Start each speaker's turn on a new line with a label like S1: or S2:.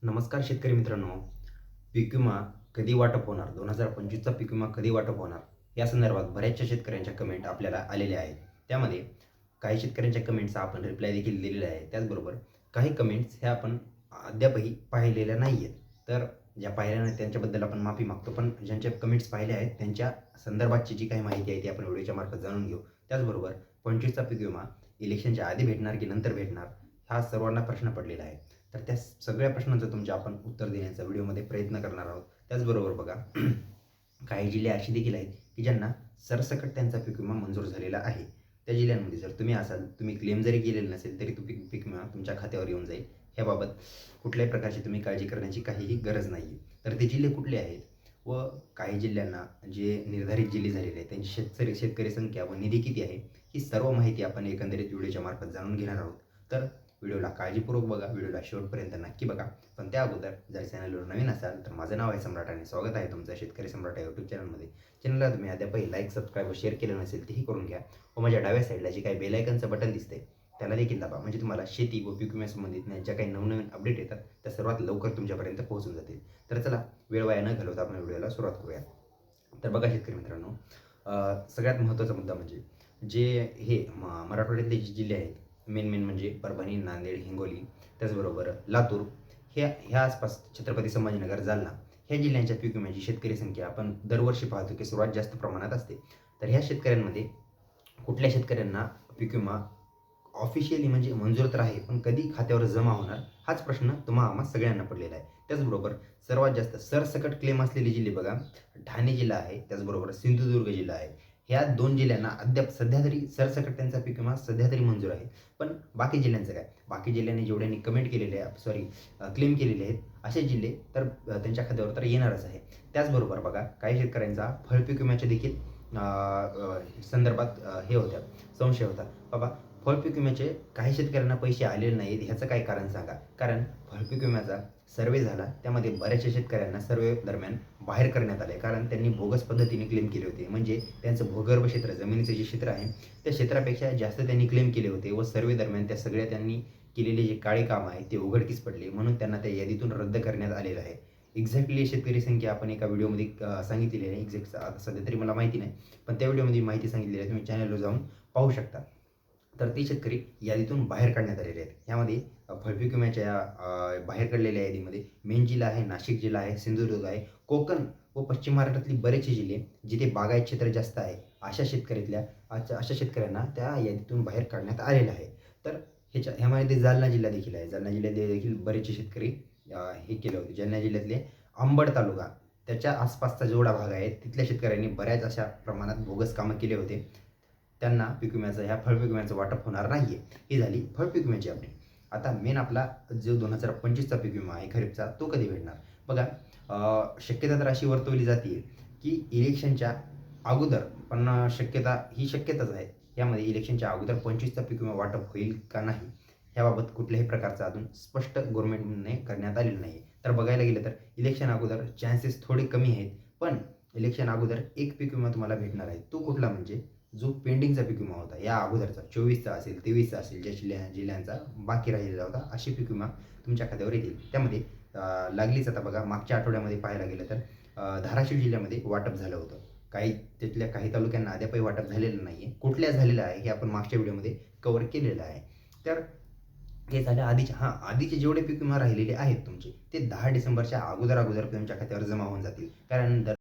S1: नमस्कार शेतकरी मित्रांनो. पीक विमा कधी वाटप होणार? 2025चा पीक विमा कधी वाटप होणार? या संदर्भात बऱ्याचशा शेतकऱ्यांच्या कमेंट आपल्याला आलेल्या आहेत. त्यामध्ये काही शेतकऱ्यांच्या कमेंट्सचा आपण रिप्लाय देखील दिलेला आहे. त्याचबरोबर काही कमेंट्स ह्या आपण अद्यापही पाहिलेल्या नाही आहेत. तर ज्या पाहिल्या नाहीत त्यांच्याबद्दल आपण माफी मागतो. पण ज्यांच्या कमेंट्स पाहिल्या आहेत त्यांच्या संदर्भातची जी काही माहिती आहे ती आपण व्हिडिओच्या मार्फत जाणून घेऊ. त्याचबरोबर 25चा पीक विमा इलेक्शनच्या आधी भेटणार की नंतर भेटणार? हा सर्वांना प्रश्न पडलेला आहे. तर त्या सगळ्या प्रश्नांचं तुमचे आपण उत्तर देण्याचा व्हिडिओमध्ये प्रयत्न करणार आहोत. त्याचबरोबर बघा काही जिल्हे असे देखील आहेत की ज्यांना सरसकट त्यांचा पीक विमा मंजूर झालेला आहे. त्या जिल्ह्यांमध्ये जर तुम्ही असाल, तुम्ही क्लेम जरी केलेला नसेल तरी तो पीक विमा तुमच्या खात्यावर येऊन जाईल. ह्याबाबत कुठल्याही प्रकारची तुम्ही काळजी करण्याची काहीही गरज नाही आहे. तर ते जिल्हे कुठले आहेत व काही जिल्ह्यांना जे निर्धारित जिल्हे झालेले आहेत त्यांची शेतकरी संख्या व निधी किती आहे, ही सर्व माहिती आपण एकंदरीत व्हिडिओच्या मार्फत जाणून घेणार आहोत. तर व्हिडिओला काळजीपूर्वक बघा, व्हिडिओला शेवटपर्यंत नक्की बघा. पण त्या अगोदर जर चॅनलवर नवीन असाल तर माझं नाव आहे सम्राट आणि स्वागत आहे तुमचं शेतकरी सम्राट या यूट्यूब चॅनलमध्ये. चॅनलला तुम्ही अद्यापही लाईक, सबस्क्राईब व शेअर केलं नसेल तेही करून घ्या. व माझ्या डाव्या साईडला जे काही बेल आयकनचं बटन दिसतंय त्याला देखील दाबा, म्हणजे तुम्हाला शेती व पीक विम्यासंबंधित ज्या काही नवनवीन अपडेट येतात त्या सर्वात लवकर तुमच्यापर्यंत पोहोचून जातील. तर चला वेळ वाया न घालवता आपण व्हिडिओला सुरुवात करूया. तर बघा शेतकरी मित्रांनो, सगळ्यात महत्त्वाचा मुद्दा म्हणजे जे हे मराठवाड्यातले जे जिल्हे आहेत, मेन म्हणजे परभणी, नांदेड, हिंगोली, त्याचबरोबर लातूर, ह्या आसपास छत्रपती संभाजीनगर, जालना ह्या जिल्ह्यांच्या पीक विम्याची शेतकरी संख्या आपण दरवर्षी पाहतो की सर्वात जास्त प्रमाणात असते. तर ह्या शेतकऱ्यांमध्ये कुठल्या शेतकऱ्यांना पीक विमा ऑफिशियली म्हणजे मंजूर तर आहे, पण कधी खात्यावर जमा होणार हाच प्रश्न आम्हा सगळ्यांना पडलेला आहे. त्याचबरोबर सर्वात जास्त सरसकट क्लेम असलेले जिल्हे बघा, ठाणे जिल्हा आहे, त्याचबरोबर सिंधुदुर्ग जिल्हा आहे. ह्या 2 जिल्ह्यांना अद्याप सध्या तरी सरसकट त्यांचा पीक विमा सध्या तरी मंजूर आहे. पण बाकी जिल्ह्यांचं काय? बाकी जिल्ह्यांनी जेवढ्यांनी कमेंट केलेले आहे, क्लेम केलेले आहेत, असे जिल्हे तर त्यांच्या खात्यावर तर येणारच आहे. त्याचबरोबर बघा काही शेतकऱ्यांचा फळपीक विम्याच्या देखील संदर्भात हे होत्या, संशय होता. बाबा फळपीक विम्याचे काही शेतकऱ्यांना पैसे आलेले नाहीत, ह्याचं काय कारण सांगा? कारण फळपीक विम्याचा सर्व्हे झाला, त्यामध्ये बऱ्याचशा शेतकऱ्यांना सर्व्हे दरम्यान बाहेर करण्यात आले, कारण त्यांनी बोगस पद्धतीने क्लेम केले होते. म्हणजे त्यांचं भूगर्भ क्षेत्र, जमिनीचं जे क्षेत्र आहे त्या क्षेत्रापेक्षा जास्त त्यांनी क्लेम केले होते व सर्व्हे दरम्यान त्या सगळ्या त्यांनी केलेले जे काळे काम आहे ते उघडकीस पडले, म्हणून त्यांना त्या यादीतून रद्द करण्यात आलेलं आहे. एक्झॅक्टली शेतकरी संख्या आपण एका व्हिडिओमध्ये सांगितलेली आहे. एक्झॅक्ट आता सध्या तरी मला माहिती नाही, पण त्या व्हिडिओमध्ये माहिती सांगितलेली आहे, तुम्ही चॅनलवर जाऊन पाहू शकता. तर ते शेतकरी यादीतून बाहेर काढण्यात आलेले आहेत. यामध्ये फळपीक विम्याच्या बाहेर काढलेल्या यादीमध्ये मेन जिल्हा आहे, नाशिक जिल्हा आहे, सिंधुदुर्ग आहे, कोकण व पश्चिम महाराष्ट्रातली बरेचसे जिल्हे जिथे बागायत क्षेत्र जास्त आहे, अशा शेतकऱ्यांना त्या यादीतून बाहेर काढण्यात आलेलं आहे. तर ह्यामध्ये जालना जिल्हा देखील आहे. जालना जिल्ह्यातले देखील बरेचसे शेतकरी हे केले होते. जालना जिल्ह्यातले अंबड तालुका, त्याच्या आसपासचा जेवढा भाग आहे तिथल्या शेतकऱ्यांनी बऱ्याच अशा प्रमाणात बोगस कामं केले होते. त्यांना पीक विम्याचं, ह्या फळपीक विम्याचं वाटप होणार नाही आहे. ही झाली फळपीक विम्याची अपडेट. आता मेन आपला जो 2025चा पीक विमा आहे खरीपचा, तो कधी भेटणार? बघा, शक्यता तर अशी वर्तवली जाते की इलेक्शनच्या अगोदर, पण शक्यताच आहे. यामध्ये इलेक्शनच्या अगोदर 25चा पीक विमा वाटप होईल का नाही, याबाबत कुठल्याही प्रकारचं अजून स्पष्ट गव्हर्नमेंटने करण्यात आलेलं नाही. तर बघायला गेलं तर इलेक्शन अगोदर चान्सेस थोडे कमी आहेत, पण इलेक्शन अगोदर एक पीक विमा तुम्हाला भेटणार आहे. तो कुठला म्हणजे जो पेंडिंगचा पीक विमा होता या अगोदरचा, 24चा असेल, 23चा असेल, ज्या जिल्ह्यांचा बाकी राहिलेला होता, असे पीक विमा तुमच्या खात्यावर येतील. त्यामध्ये लागलीच आता बघा मागच्या आठवड्यामध्ये पाहायला गेलं तर धाराशिव जिल्ह्यामध्ये वाटप झालं होतं. तिथल्या काही तालुक्यांना अद्यापही वाटप झालेलं नाही आहे. कुठल्या झालेलं आहे हे आपण मागच्या व्हिडिओमध्ये कव्हर केलेलं आहे. तर हे झालं आधीचे जेवढे पीक विमा राहिलेले आहेत तुमचे, ते 10 डिसेंबरच्या अगोदर तुमच्या खात्यावर जमा होऊन जातील. कारण